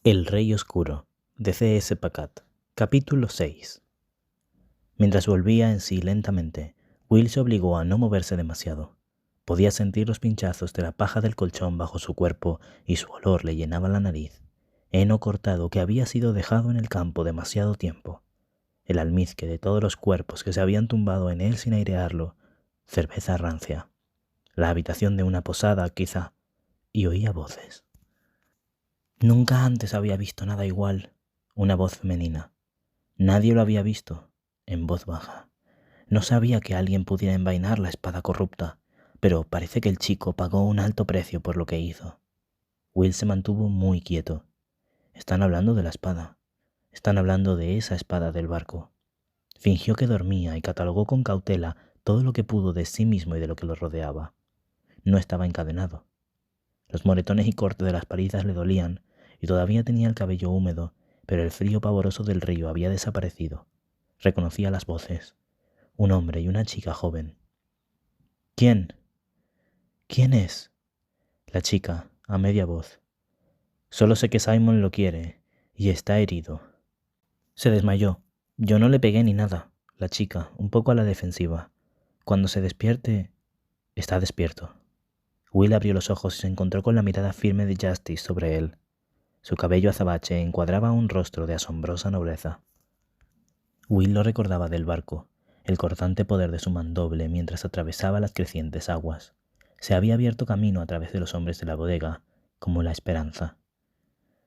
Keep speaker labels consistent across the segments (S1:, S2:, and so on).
S1: El Rey Oscuro, de C.S. Pacat. Capítulo 6. Mientras volvía en sí lentamente, Will se obligó a no moverse demasiado. Podía sentir los pinchazos de la paja del colchón bajo su cuerpo y su olor le llenaba la nariz. Heno cortado que había sido dejado en el campo demasiado tiempo. El almizcle de todos los cuerpos que se habían tumbado en él sin airearlo. Cerveza rancia. La habitación de una posada, quizá. Y oía voces. Nunca antes había visto nada igual. Una voz femenina. Nadie lo había visto. En voz baja. No sabía que alguien pudiera envainar la espada corrupta, pero parece que el chico pagó un alto precio por lo que hizo. Will se mantuvo muy quieto. Están hablando de la espada. Están hablando de esa espada del barco. Fingió que dormía y catalogó con cautela todo lo que pudo de sí mismo y de lo que lo rodeaba. No estaba encadenado. Los moretones y cortes de las palizas le dolían y todavía tenía el cabello húmedo, pero el frío pavoroso del río había desaparecido. Reconocía las voces. Un hombre y una chica joven. ¿Quién? ¿Quién es? La chica, a media voz. Solo sé que Simon lo quiere y está herido. Se desmayó. Yo no le pegué ni nada. La chica, un poco a la defensiva. Cuando se despierte, está despierto. Will abrió los ojos y se encontró con la mirada firme de Justice sobre él. Su cabello azabache encuadraba un rostro de asombrosa nobleza. Will lo recordaba del barco, el cortante poder de su mandoble mientras atravesaba las crecientes aguas. Se había abierto camino a través de los hombres de la bodega, como la esperanza.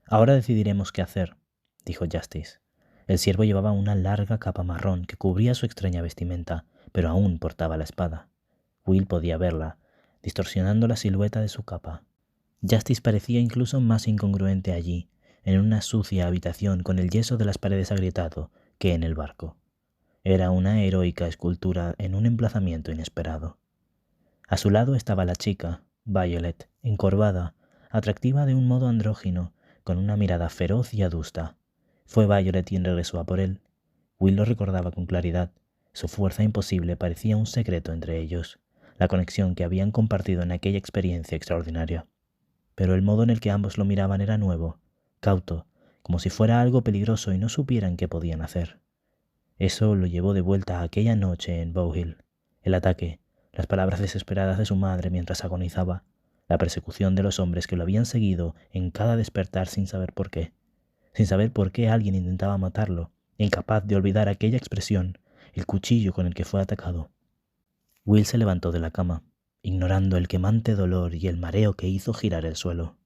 S1: Ahora decidiremos qué hacer, dijo Justice. El siervo llevaba una larga capa marrón que cubría su extraña vestimenta, pero aún portaba la espada. Will podía verla, distorsionando la silueta de su capa. Justice parecía incluso más incongruente allí, en una sucia habitación con el yeso de las paredes agrietado, que en el barco. Era una heroica escultura en un emplazamiento inesperado. A su lado estaba la chica, Violet, encorvada, atractiva de un modo andrógino, con una mirada feroz y adusta. Fue Violet quien regresó a por él. Will lo recordaba con claridad. Su fuerza imposible parecía un secreto entre ellos, la conexión que habían compartido en aquella experiencia extraordinaria. Pero el modo en el que ambos lo miraban era nuevo, cauto, como si fuera algo peligroso y no supieran qué podían hacer. Eso lo llevó de vuelta a aquella noche en Bow Hill. El ataque, las palabras desesperadas de su madre mientras agonizaba, la persecución de los hombres que lo habían seguido en cada despertar sin saber por qué alguien intentaba matarlo, incapaz de olvidar aquella expresión, el cuchillo con el que fue atacado. Will se levantó de la cama, ignorando el quemante dolor y el mareo que hizo girar el suelo.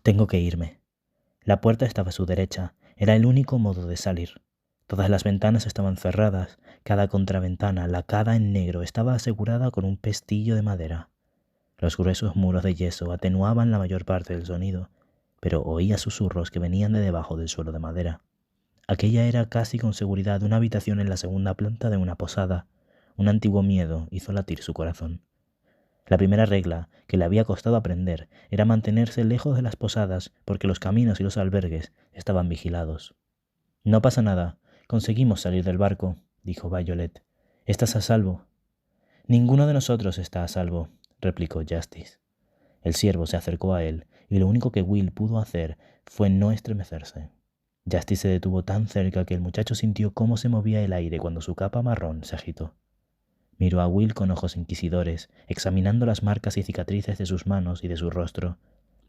S1: Tengo que irme. La puerta estaba a su derecha, era el único modo de salir. Todas las ventanas estaban cerradas, cada contraventana, lacada en negro, estaba asegurada con un pestillo de madera. Los gruesos muros de yeso atenuaban la mayor parte del sonido, pero oía susurros que venían de debajo del suelo de madera. Aquella era casi con seguridad una habitación en la segunda planta de una posada. Un antiguo miedo hizo latir su corazón. La primera regla, que le había costado aprender, era mantenerse lejos de las posadas porque los caminos y los albergues estaban vigilados. No pasa nada, conseguimos salir del barco, dijo Violet. ¿Estás a salvo? Ninguno de nosotros está a salvo, replicó Justice. El siervo se acercó a él y lo único que Will pudo hacer fue no estremecerse. Justice se detuvo tan cerca que el muchacho sintió cómo se movía el aire cuando su capa marrón se agitó. Miró a Will con ojos inquisidores, examinando las marcas y cicatrices de sus manos y de su rostro.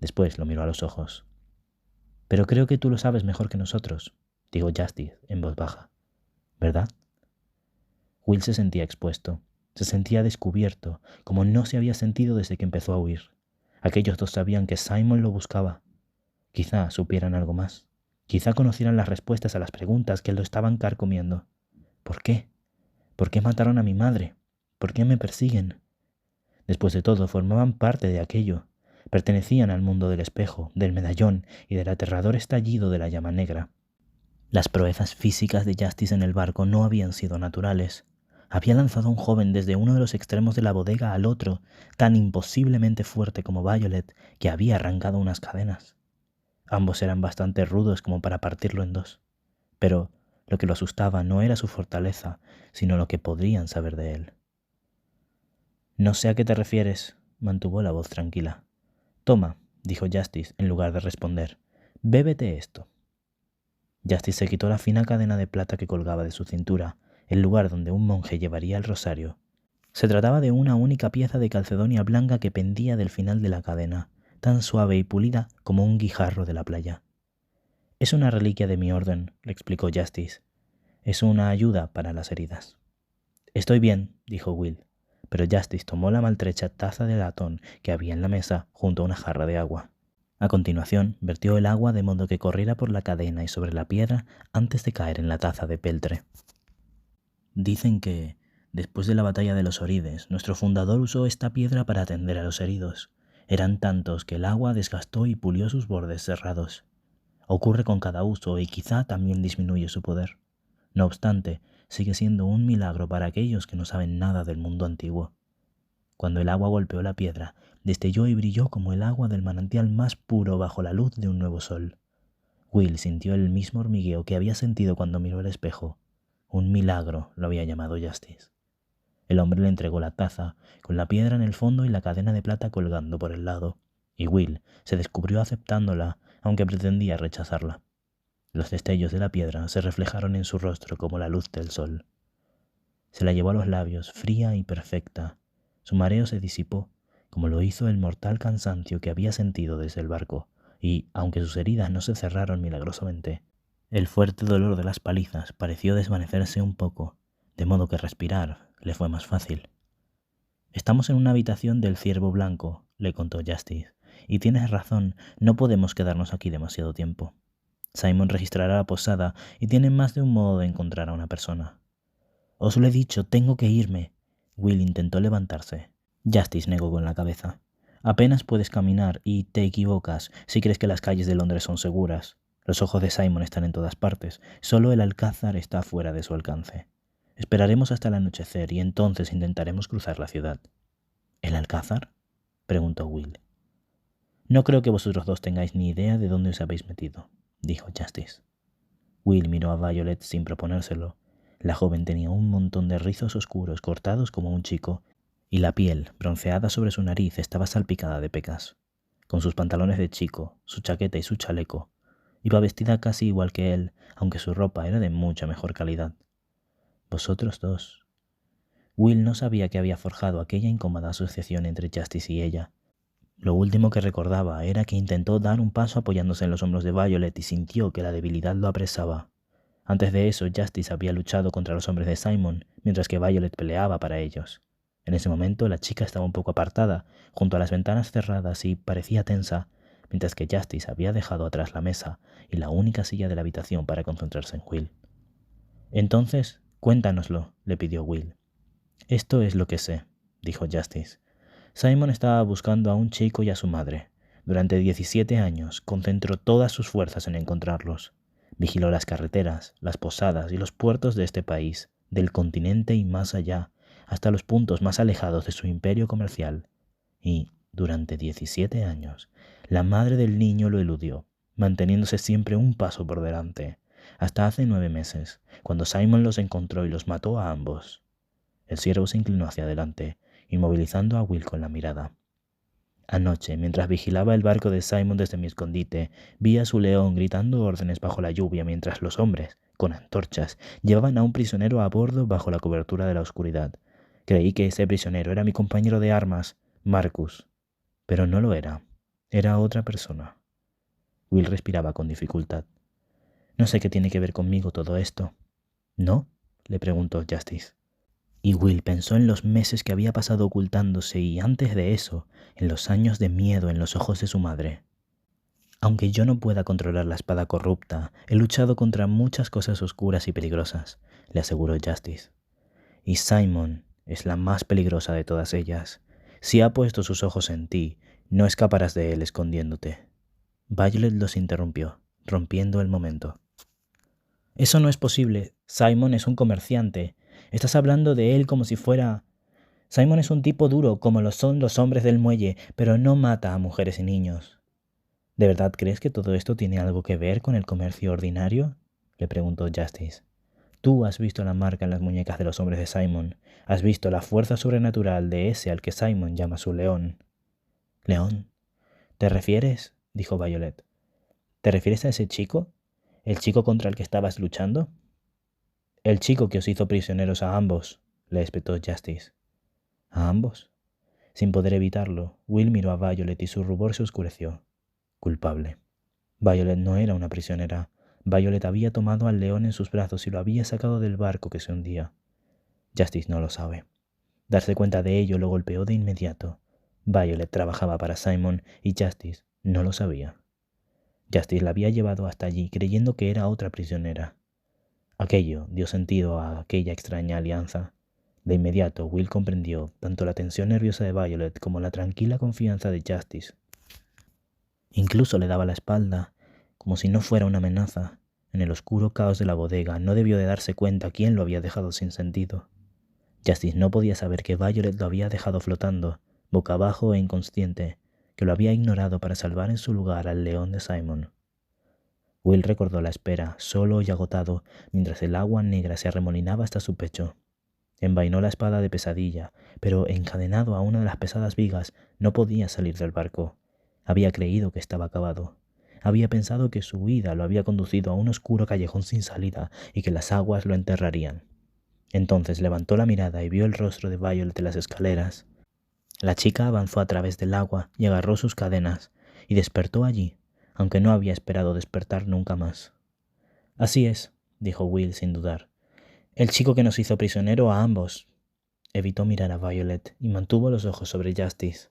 S1: Después lo miró a los ojos. «Pero creo que tú lo sabes mejor que nosotros», dijo Justice en voz baja. «¿Verdad?» Will se sentía expuesto, se sentía descubierto, como no se había sentido desde que empezó a huir. Aquellos dos sabían que Simon lo buscaba. Quizá supieran algo más. Quizá conocieran las respuestas a las preguntas que lo estaban carcomiendo. ¿Por qué? ¿Por qué mataron a mi madre? ¿Por qué me persiguen? Después de todo, formaban parte de aquello. Pertenecían al mundo del espejo, del medallón y del aterrador estallido de la llama negra. Las proezas físicas de Justice en el barco no habían sido naturales. Había lanzado a un joven desde uno de los extremos de la bodega al otro, tan imposiblemente fuerte como Violet, que había arrancado unas cadenas. Ambos eran bastante rudos como para partirlo en dos. Pero lo que lo asustaba no era su fortaleza, sino lo que podrían saber de él. «No sé a qué te refieres», mantuvo la voz tranquila. «Toma», dijo Justice en lugar de responder. Bébete esto. Justice se quitó la fina cadena de plata que colgaba de su cintura, el lugar donde un monje llevaría el rosario. Se trataba de una única pieza de calcedonia blanca que pendía del final de la cadena, tan suave y pulida como un guijarro de la playa. «Es una reliquia de mi orden», le explicó Justice. «Es una ayuda para las heridas». «Estoy bien», dijo Will, pero Justice tomó la maltrecha taza de latón que había en la mesa junto a una jarra de agua. A continuación, vertió el agua de modo que corriera por la cadena y sobre la piedra antes de caer en la taza de peltre. Dicen que, después de la batalla de los Orides, nuestro fundador usó esta piedra para atender a los heridos. Eran tantos que el agua desgastó y pulió sus bordes cerrados. Ocurre con cada uso y quizá también disminuye su poder. No obstante, sigue siendo un milagro para aquellos que no saben nada del mundo antiguo. Cuando el agua golpeó la piedra, destelló y brilló como el agua del manantial más puro bajo la luz de un nuevo sol. Will sintió el mismo hormigueo que había sentido cuando miró el espejo. Un milagro lo había llamado Justice. El hombre le entregó la taza, con la piedra en el fondo y la cadena de plata colgando por el lado, y Will se descubrió aceptándola, aunque pretendía rechazarla. Los destellos de la piedra se reflejaron en su rostro como la luz del sol. Se la llevó a los labios, fría y perfecta. Su mareo se disipó, como lo hizo el mortal cansancio que había sentido desde el barco, y, aunque sus heridas no se cerraron milagrosamente, el fuerte dolor de las palizas pareció desvanecerse un poco, de modo que respirar le fue más fácil. «Estamos en una habitación del Ciervo Blanco», le contó Justice, «y tienes razón, no podemos quedarnos aquí demasiado tiempo. Simon registrará la posada y tiene más de un modo de encontrar a una persona». «Os lo he dicho, tengo que irme». Will intentó levantarse. Justice negó con la cabeza. «Apenas puedes caminar y te equivocas si crees que las calles de Londres son seguras. Los ojos de Simon están en todas partes. Solo el Alcázar está fuera de su alcance. Esperaremos hasta el anochecer y entonces intentaremos cruzar la ciudad». «¿El Alcázar?», preguntó Will. «No creo que vosotros dos tengáis ni idea de dónde os habéis metido», dijo Justice. Will miró a Violet sin proponérselo. La joven tenía un montón de rizos oscuros cortados como un chico, y la piel, bronceada sobre su nariz, estaba salpicada de pecas. Con sus pantalones de chico, su chaqueta y su chaleco, iba vestida casi igual que él, aunque su ropa era de mucha mejor calidad. «Vosotros dos». Will no sabía que había forjado aquella incómoda asociación entre Justice y ella. Lo último que recordaba era que intentó dar un paso apoyándose en los hombros de Violet y sintió que la debilidad lo apresaba. Antes de eso, Justice había luchado contra los hombres de Simon, mientras que Violet peleaba para ellos. En ese momento, la chica estaba un poco apartada, junto a las ventanas cerradas y parecía tensa, mientras que Justice había dejado atrás la mesa y la única silla de la habitación para concentrarse en Will. «Entonces, cuéntanoslo», le pidió Will. «Esto es lo que sé», dijo Justice. «Simon estaba buscando a un chico y a su madre. Durante 17 años concentró todas sus fuerzas en encontrarlos. Vigiló las carreteras, las posadas y los puertos de este país, del continente y más allá, hasta los puntos más alejados de su imperio comercial. Y, durante 17 años, la madre del niño lo eludió, manteniéndose siempre un paso por delante, hasta hace 9 meses, cuando Simon los encontró y los mató a ambos». El siervo se inclinó hacia adelante, inmovilizando a Will con la mirada. «Anoche, mientras vigilaba el barco de Simon desde mi escondite, vi a su león gritando órdenes bajo la lluvia mientras los hombres, con antorchas, llevaban a un prisionero a bordo bajo la cobertura de la oscuridad. Creí que ese prisionero era mi compañero de armas, Marcus, pero no lo era. Era otra persona». Will respiraba con dificultad. «No sé qué tiene que ver conmigo todo esto». «¿No?», le preguntó Justice. Y Will pensó en los meses que había pasado ocultándose y, antes de eso, en los años de miedo en los ojos de su madre. «Aunque yo no pueda controlar la espada corrupta, he luchado contra muchas cosas oscuras y peligrosas», le aseguró Justice. «Y Simon es la más peligrosa de todas ellas. Si ha puesto sus ojos en ti, no escaparás de él escondiéndote». Violet los interrumpió, rompiendo el momento. «Eso no es posible. Simon es un comerciante. Estás hablando de él como si fuera...». «Simon es un tipo duro, como lo son los hombres del muelle, pero no mata a mujeres y niños». «¿De verdad crees que todo esto tiene algo que ver con el comercio ordinario?», le preguntó Justice. «Tú has visto la marca en las muñecas de los hombres de Simon. Has visto la fuerza sobrenatural de ese al que Simon llama su león». «¿León? ¿Te refieres?», dijo Violet. ¿Te refieres a ese chico? ¿El chico contra el que estabas luchando? El chico que os hizo prisioneros a ambos, le espetó Justice. ¿A ambos? Sin poder evitarlo, Will miró a Violet y su rubor se oscureció. Culpable. Violet no era una prisionera. Violet había tomado al león en sus brazos y lo había sacado del barco que se hundía. Justice no lo sabe. Darse cuenta de ello lo golpeó de inmediato. Violet trabajaba para Simon y Justice no lo sabía. Justice la había llevado hasta allí creyendo que era otra prisionera. Aquello dio sentido a aquella extraña alianza. De inmediato Will comprendió tanto la tensión nerviosa de Violet como la tranquila confianza de Justice. Incluso le daba la espalda, como si no fuera una amenaza. En el oscuro caos de la bodega no debió de darse cuenta quién lo había dejado sin sentido. Justice no podía saber que Violet lo había dejado flotando, boca abajo e inconsciente, que lo había ignorado para salvar en su lugar al león de Simon. Will recordó la espera, solo y agotado, mientras el agua negra se arremolinaba hasta su pecho. Envainó la espada de pesadilla, pero encadenado a una de las pesadas vigas no podía salir del barco. Había creído que estaba acabado. Había pensado que su huida lo había conducido a un oscuro callejón sin salida y que las aguas lo enterrarían. Entonces levantó la mirada y vio el rostro de Violet en las escaleras. La chica avanzó a través del agua y agarró sus cadenas, y despertó allí, aunque no había esperado despertar nunca más. Así es, dijo Will sin dudar. El chico que nos hizo prisionero a ambos. Evitó mirar a Violet y mantuvo los ojos sobre Justice.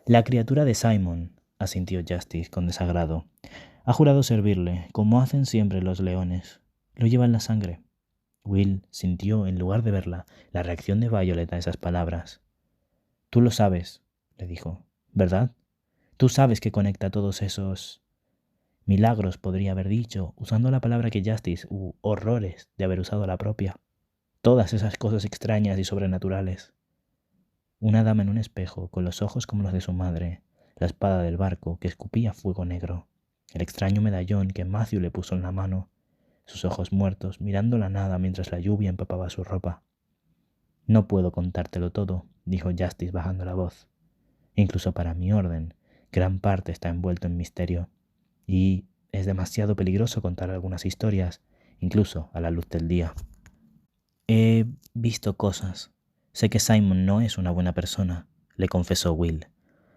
S1: La criatura de Simon, asintió Justice con desagrado. Ha jurado servirle, como hacen siempre los leones. Lo lleva en la sangre. Will sintió, en lugar de verla, la reacción de Violet a esas palabras. Tú lo sabes, le dijo, ¿verdad? Tú sabes que conecta todos esos milagros, podría haber dicho, usando la palabra que Justice, u horrores de haber usado la propia. Todas esas cosas extrañas y sobrenaturales. Una dama en un espejo, con los ojos como los de su madre, la espada del barco que escupía fuego negro, el extraño medallón que Matthew le puso en la mano, sus ojos muertos mirando la nada mientras la lluvia empapaba su ropa. No puedo contártelo todo, dijo Justice bajando la voz. Incluso para mi orden, gran parte está envuelto en misterio, y es demasiado peligroso contar algunas historias, incluso a la luz del día. He visto cosas. Sé que Simon no es una buena persona, le confesó Will.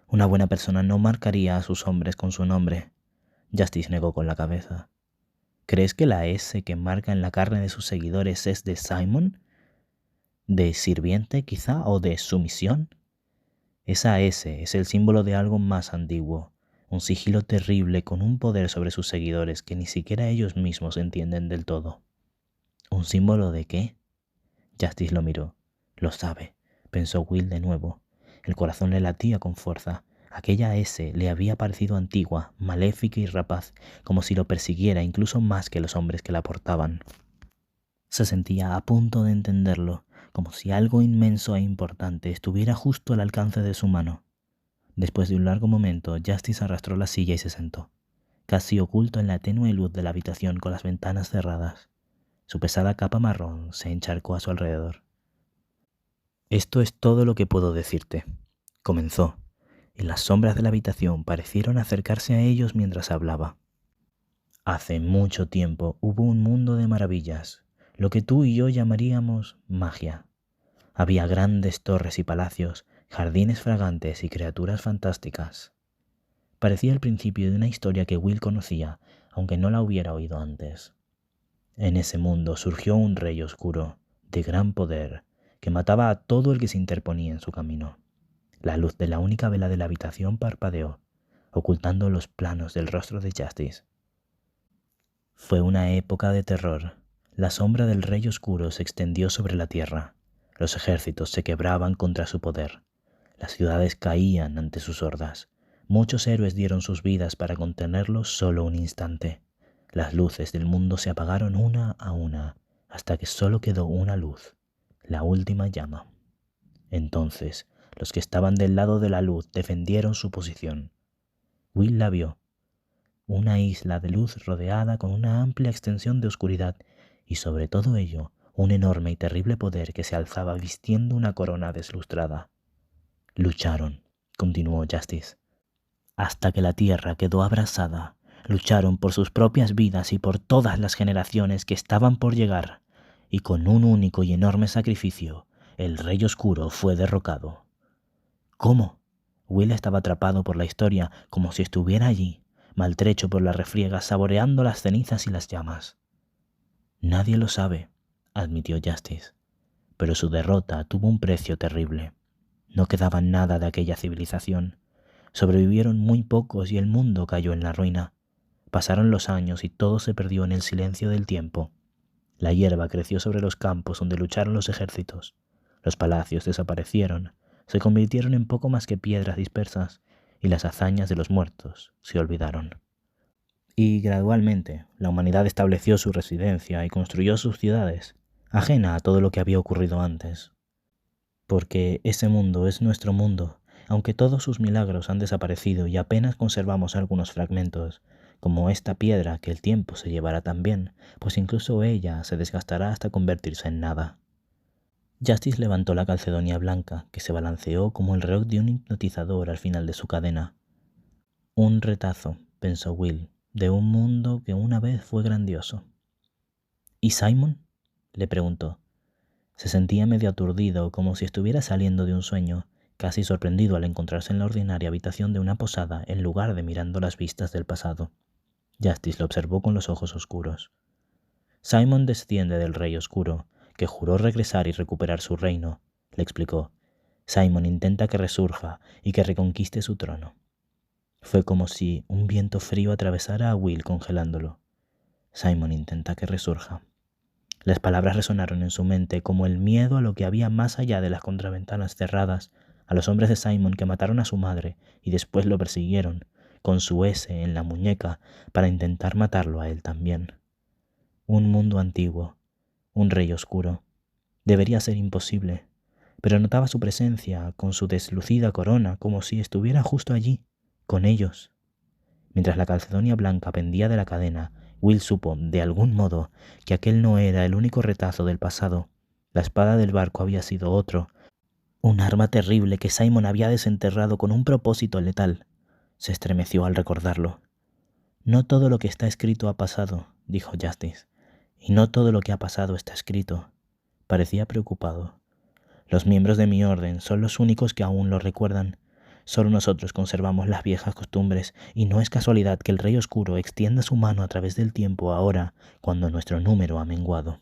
S1: Una buena persona no marcaría a sus hombres con su nombre. Justice negó con la cabeza. ¿Crees que la S que marca en la carne de sus seguidores es de Simon? ¿De sirviente, quizá, o de sumisión? Esa S es el símbolo de algo más antiguo, un sigilo terrible con un poder sobre sus seguidores que ni siquiera ellos mismos entienden del todo. ¿Un símbolo de qué? Justice lo miró. Lo sabe, pensó Will de nuevo. El corazón le latía con fuerza. Aquella S le había parecido antigua, maléfica y rapaz, como si lo persiguiera incluso más que los hombres que la portaban. Se sentía a punto de entenderlo, como si algo inmenso e importante estuviera justo al alcance de su mano. Después de un largo momento, Justice arrastró la silla y se sentó, casi oculto en la tenue luz de la habitación con las ventanas cerradas. Su pesada capa marrón se encharcó a su alrededor. Esto es todo lo que puedo decirte, comenzó, y las sombras de la habitación parecieron acercarse a ellos mientras hablaba. Hace mucho tiempo hubo un mundo de maravillas, lo que tú y yo llamaríamos magia. Había grandes torres y palacios, jardines fragantes y criaturas fantásticas. Parecía el principio de una historia que Will conocía, aunque no la hubiera oído antes. En ese mundo surgió un rey oscuro, de gran poder, que mataba a todo el que se interponía en su camino. La luz de la única vela de la habitación parpadeó, ocultando los planos del rostro de Justice. Fue una época de terror. La sombra del rey oscuro se extendió sobre la tierra. Los ejércitos se quebraban contra su poder. Las ciudades caían ante sus hordas. Muchos héroes dieron sus vidas para contenerlos solo un instante. Las luces del mundo se apagaron una a una, hasta que solo quedó una luz, la última llama. Entonces, los que estaban del lado de la luz defendieron su posición. Will la vio. Una isla de luz rodeada con una amplia extensión de oscuridad y sobre todo ello un enorme y terrible poder que se alzaba vistiendo una corona deslustrada. Lucharon, continuó Justice, hasta que la tierra quedó abrasada. Lucharon por sus propias vidas y por todas las generaciones que estaban por llegar, y con un único y enorme sacrificio, el Rey Oscuro fue derrocado. ¿Cómo? Will estaba atrapado por la historia como si estuviera allí, maltrecho por la refriega, saboreando las cenizas y las llamas. Nadie lo sabe, admitió Justice, pero su derrota tuvo un precio terrible. No quedaba nada de aquella civilización. Sobrevivieron muy pocos y el mundo cayó en la ruina. Pasaron los años y todo se perdió en el silencio del tiempo. La hierba creció sobre los campos donde lucharon los ejércitos. Los palacios desaparecieron, se convirtieron en poco más que piedras dispersas, y las hazañas de los muertos se olvidaron. Y gradualmente la humanidad estableció su residencia y construyó sus ciudades, ajena a todo lo que había ocurrido antes. Porque ese mundo es nuestro mundo, aunque todos sus milagros han desaparecido y apenas conservamos algunos fragmentos, como esta piedra que el tiempo se llevará también, pues incluso ella se desgastará hasta convertirse en nada. Justice levantó la calcedonia blanca, que se balanceó como el reloj de un hipnotizador al final de su cadena. Un retazo, pensó Will, de un mundo que una vez fue grandioso. ¿Y Simon?, le preguntó. Se sentía medio aturdido, como si estuviera saliendo de un sueño, casi sorprendido al encontrarse en la ordinaria habitación de una posada en lugar de mirando las vistas del pasado. Justice lo observó con los ojos oscuros. Simon desciende del Rey Oscuro, que juró regresar y recuperar su reino, le explicó. Simon intenta que resurja y que reconquiste su trono. Fue como si un viento frío atravesara a Will congelándolo. Simon intenta que resurja. Las palabras resonaron en su mente como el miedo a lo que había más allá de las contraventanas cerradas, a los hombres de Simon que mataron a su madre y después lo persiguieron, con su S en la muñeca, para intentar matarlo a él también. Un mundo antiguo, un rey oscuro. Debería ser imposible, pero notaba su presencia con su deslucida corona como si estuviera justo allí, con ellos. Mientras la calcedonia blanca pendía de la cadena, Will supo, de algún modo, que aquel no era el único retazo del pasado. La espada del barco había sido otro, un arma terrible que Simon había desenterrado con un propósito letal. Se estremeció al recordarlo. No todo lo que está escrito ha pasado, dijo Justice, y no todo lo que ha pasado está escrito. Parecía preocupado. Los miembros de mi orden son los únicos que aún lo recuerdan. Solo nosotros conservamos las viejas costumbres, y no es casualidad que el Rey Oscuro extienda su mano a través del tiempo ahora, cuando nuestro número ha menguado.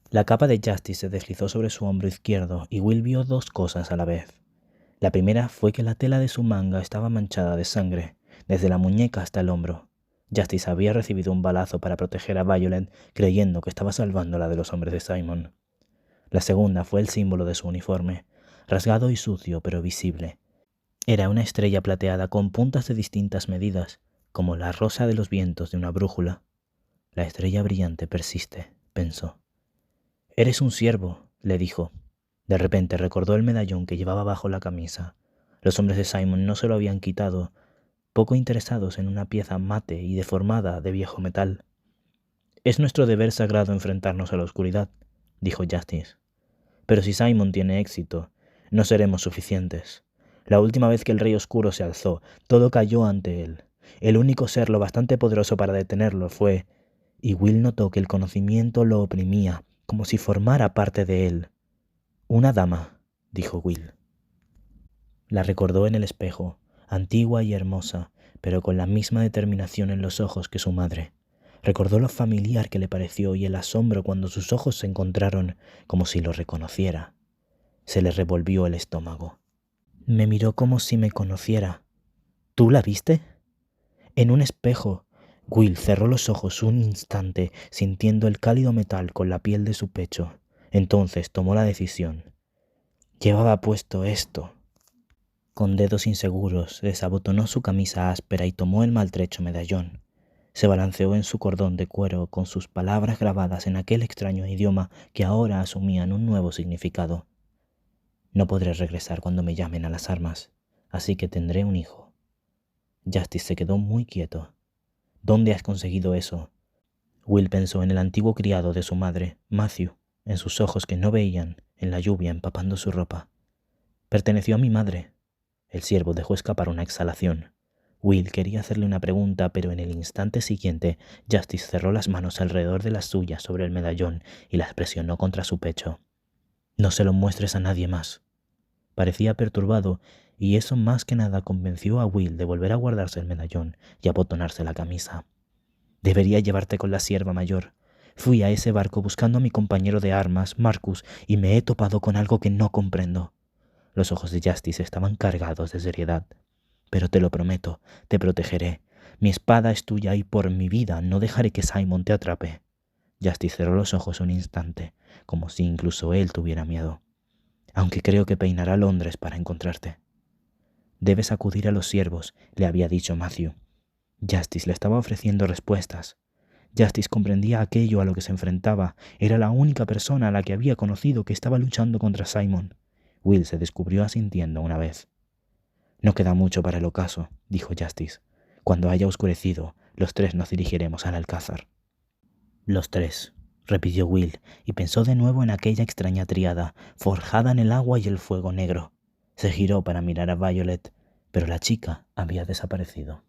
S1: La capa de Justice se deslizó sobre su hombro izquierdo y Will vio dos cosas a la vez. La primera fue que la tela de su manga estaba manchada de sangre, desde la muñeca hasta el hombro. Justice había recibido un balazo para proteger a Violet, creyendo que estaba salvando la de los hombres de Simon. La segunda fue el símbolo de su uniforme, rasgado y sucio pero visible. Era una estrella plateada con puntas de distintas medidas, como la rosa de los vientos de una brújula. La estrella brillante persiste, pensó. «Eres un siervo», le dijo. De repente recordó el medallón que llevaba bajo la camisa. Los hombres de Simon no se lo habían quitado, poco interesados en una pieza mate y deformada de viejo metal. «Es nuestro deber sagrado enfrentarnos a la oscuridad», dijo Justice. «Pero si Simon tiene éxito, no seremos suficientes. La última vez que el Rey Oscuro se alzó, todo cayó ante él. El único ser lo bastante poderoso para detenerlo fue...» Y Will notó que el conocimiento lo oprimía, como si formara parte de él. «Una dama», dijo Will. La recordó en el espejo, antigua y hermosa, pero con la misma determinación en los ojos que su madre. Recordó lo familiar que le pareció y el asombro cuando sus ojos se encontraron, como si lo reconociera. Se le revolvió el estómago. Me miró como si me conociera. ¿Tú la viste? En un espejo. Will cerró los ojos un instante, sintiendo el cálido metal con la piel de su pecho. Entonces tomó la decisión. Llevaba puesto esto. Con dedos inseguros desabotonó su camisa áspera y tomó el maltrecho medallón. Se balanceó en su cordón de cuero con sus palabras grabadas en aquel extraño idioma que ahora asumían un nuevo significado. No podré regresar cuando me llamen a las armas, así que tendré un hijo. Justice se quedó muy quieto. ¿Dónde has conseguido eso? Will pensó en el antiguo criado de su madre, Matthew, en sus ojos que no veían, en la lluvia empapando su ropa. Perteneció a mi madre. El siervo dejó escapar una exhalación. Will quería hacerle una pregunta, pero en el instante siguiente Justice cerró las manos alrededor de las suyas sobre el medallón y las presionó contra su pecho. «No se lo muestres a nadie más». Parecía perturbado, y eso más que nada convenció a Will de volver a guardarse el medallón y abotonarse la camisa. «Debería llevarte con la sierva mayor. Fui a ese barco buscando a mi compañero de armas, Marcus, y me he topado con algo que no comprendo». Los ojos de Justice estaban cargados de seriedad. «Pero te lo prometo, te protegeré. Mi espada es tuya y por mi vida no dejaré que Simon te atrape». Justice cerró los ojos un instante, como si incluso él tuviera miedo. «Aunque creo que peinará Londres para encontrarte». «Debes acudir a los siervos», le había dicho Matthew. Justice le estaba ofreciendo respuestas. Justice comprendía aquello a lo que se enfrentaba. Era la única persona a la que había conocido que estaba luchando contra Simon. Will se descubrió asintiendo una vez. «No queda mucho para el ocaso», dijo Justice. «Cuando haya oscurecido, los tres nos dirigiremos al Alcázar». «Los tres», repitió Will, y pensó de nuevo en aquella extraña tríada, forjada en el agua y el fuego negro. Se giró para mirar a Violet, pero la chica había desaparecido.